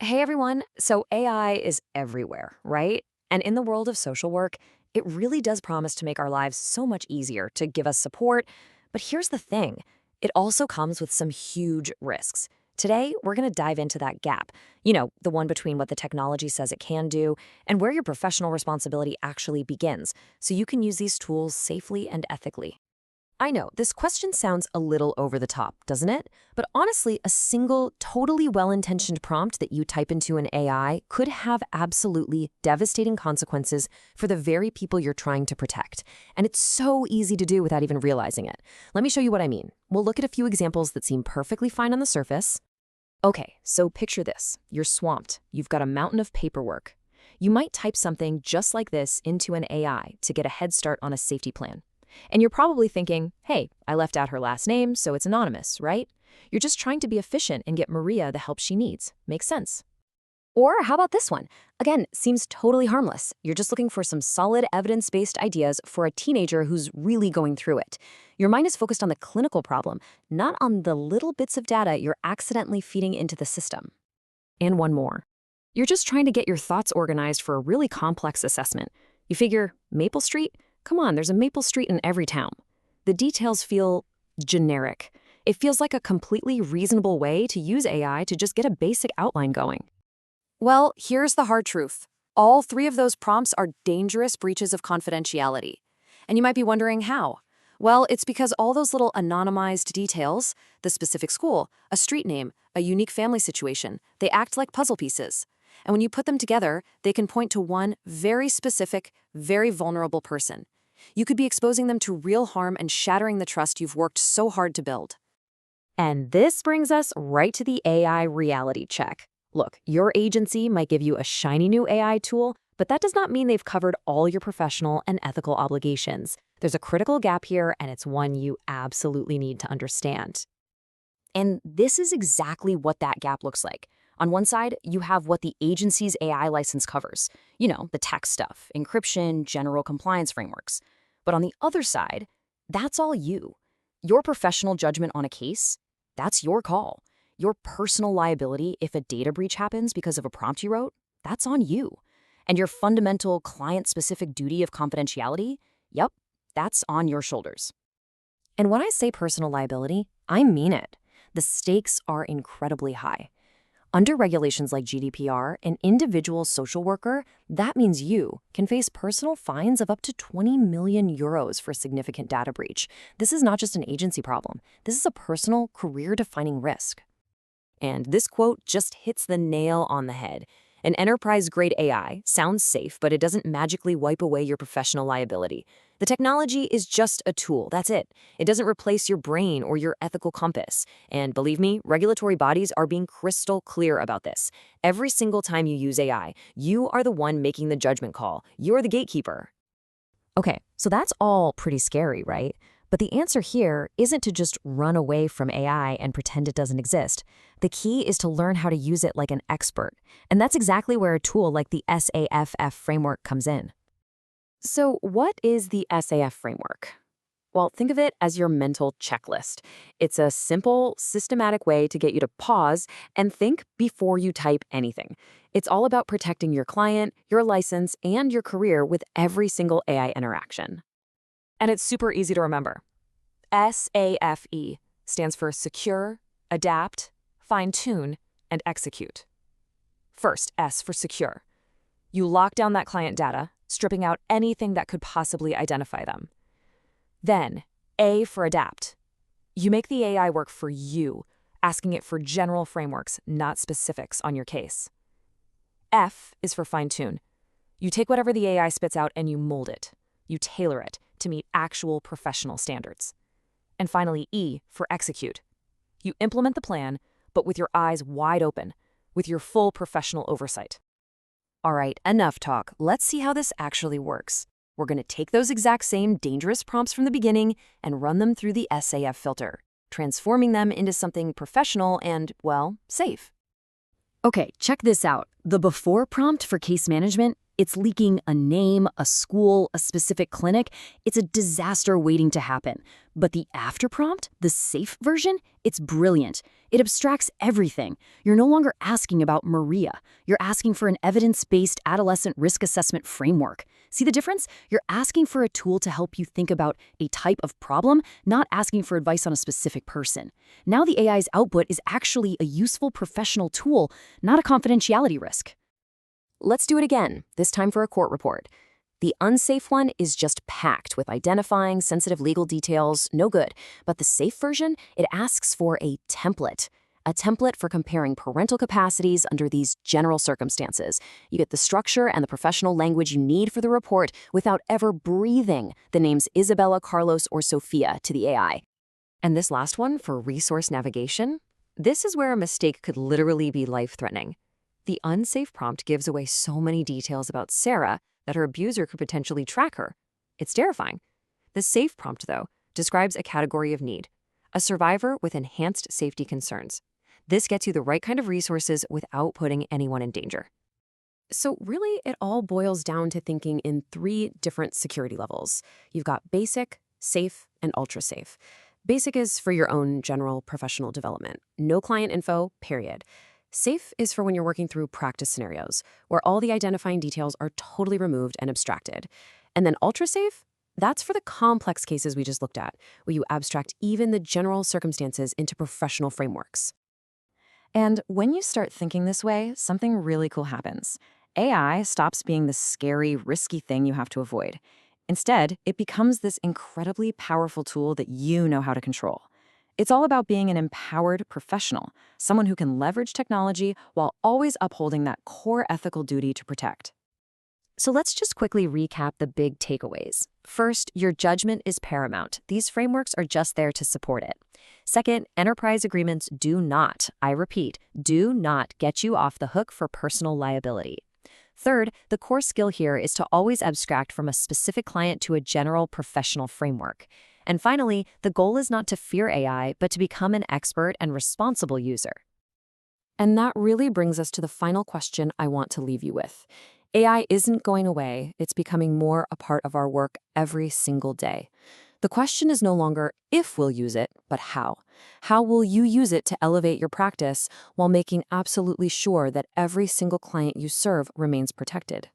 Hey everyone. So AI is everywhere, right? And in the world of social work, it really does promise to make our lives so much easier, to give us support. But here's the thing, it also comes with some huge risks. Today, we're going to dive into that gap, the one between what the technology says it can do and where your professional responsibility actually begins, so you can use these tools safely and ethically. I know, this question sounds a little over the top, doesn't it? But honestly, a single, totally well-intentioned prompt that you type into an AI could have absolutely devastating consequences for the very people you're trying to protect. And it's so easy to do without even realizing it. Let me show you what I mean. We'll look at a few examples that seem perfectly fine on the surface. Okay, so picture this. You're swamped. You've got a mountain of paperwork. You might type something just like this into an AI to get a head start on a safety plan. And you're probably thinking, hey, I left out her last name, so it's anonymous, right? You're just trying to be efficient and get Maria the help she needs. Makes sense. Or how about this one? Again, seems totally harmless. You're just looking for some solid evidence-based ideas for a teenager who's really going through it. Your mind is focused on the clinical problem, not on the little bits of data you're accidentally feeding into the system. And one more. You're just trying to get your thoughts organized for a really complex assessment. You figure, Maple Street? Come on, there's a Maple Street in every town. The details feel generic. It feels like a completely reasonable way to use AI to just get a basic outline going. Well, here's the hard truth. All three of those prompts are dangerous breaches of confidentiality. And you might be wondering how. Well, it's because all those little anonymized details, the specific school, a street name, a unique family situation, they act like puzzle pieces. And when you put them together, they can point to one very specific, very vulnerable person. You could be exposing them to real harm and shattering the trust you've worked so hard to build. And this brings us right to the AI reality check. Look, your agency might give you a shiny new AI tool, but that does not mean they've covered all your professional and ethical obligations. There's a critical gap here, and it's one you absolutely need to understand. And this is exactly what that gap looks like. On one side, you have what the agency's AI license covers. The tech stuff, encryption, general compliance frameworks. But on the other side, that's all you. Your professional judgment on a case, that's your call. Your personal liability if a data breach happens because of a prompt you wrote, that's on you. And your fundamental client-specific duty of confidentiality, yep, that's on your shoulders. And when I say personal liability, I mean it. The stakes are incredibly high. Under regulations like GDPR, an individual social worker, that means you, can face personal fines of up to 20 million euros for significant data breach. This is not just an agency problem. This is a personal, career-defining risk. And this quote just hits the nail on the head. An enterprise-grade AI sounds safe, but it doesn't magically wipe away your professional liability. The technology is just a tool, that's it. It doesn't replace your brain or your ethical compass. And believe me, regulatory bodies are being crystal clear about this. Every single time you use AI, you are the one making the judgment call. You're the gatekeeper. Okay, so that's all pretty scary, right? But the answer here isn't to just run away from AI and pretend it doesn't exist. The key is to learn how to use it like an expert. And that's exactly where a tool like the SAFF framework comes in. So what is the SAF framework? Well, think of it as your mental checklist. It's a simple, systematic way to get you to pause and think before you type anything. It's all about protecting your client, your license, and your career with every single AI interaction. And it's super easy to remember. SAFE stands for Secure, Adapt, Fine-Tune, and Execute. First, S for Secure. You lock down that client data, stripping out anything that could possibly identify them. Then, A for Adapt. You make the AI work for you, asking it for general frameworks, not specifics on your case. F is for Fine-Tune. You take whatever the AI spits out and you mold it. You tailor it to meet actual professional standards. And finally, E for Execute. You implement the plan, but with your eyes wide open, with your full professional oversight. All right, enough talk. Let's see how this actually works. We're going to take those exact same dangerous prompts from the beginning and run them through the SAF filter, transforming them into something professional and, well, safe. Okay, check this out. The before prompt for case management, It's leaking a name, a school, a specific clinic. It's a disaster waiting to happen. But the after prompt, the safe version, it's brilliant. It abstracts everything. You're no longer asking about Maria. You're asking for an evidence-based adolescent risk assessment framework. See the difference? You're asking for a tool to help you think about a type of problem, not asking for advice on a specific person. Now the AI's output is actually a useful professional tool, not a confidentiality risk. Let's do it again, this time for a court report. The unsafe one is just packed with identifying sensitive legal details, no good. But the safe version, it asks for a template for comparing parental capacities under these general circumstances. You get the structure and the professional language you need for the report without ever breathing the names Isabella, Carlos, or Sophia to the AI. And this last one, for resource navigation, this is where a mistake could literally be life-threatening. The unsafe prompt gives away so many details about Sarah that her abuser could potentially track her. It's terrifying. The safe prompt, though, describes a category of need, a survivor with enhanced safety concerns. This gets you the right kind of resources without putting anyone in danger. So really, it all boils down to thinking in 3 different security levels. You've got basic, safe, and ultra safe. Basic is for your own general professional development. No client info, period. Safe is for when you're working through practice scenarios, where all the identifying details are totally removed and abstracted. And then ultra safe? That's for the complex cases we just looked at, where you abstract even the general circumstances into professional frameworks. And when you start thinking this way, something really cool happens. AI stops being the scary, risky thing you have to avoid. Instead, it becomes this incredibly powerful tool that you know how to control. It's all about being an empowered professional, someone who can leverage technology while always upholding that core ethical duty to protect. So let's just quickly recap the big takeaways. First, your judgment is paramount. These frameworks are just there to support it. Second, enterprise agreements do not, I repeat, do not get you off the hook for personal liability. Third, the core skill here is to always abstract from a specific client to a general professional framework. And finally, the goal is not to fear AI, but to become an expert and responsible user. And that really brings us to the final question I want to leave you with. AI isn't going away, it's becoming more a part of our work every single day. The question is no longer if we'll use it, but how. How will you use it to elevate your practice while making absolutely sure that every single client you serve remains protected?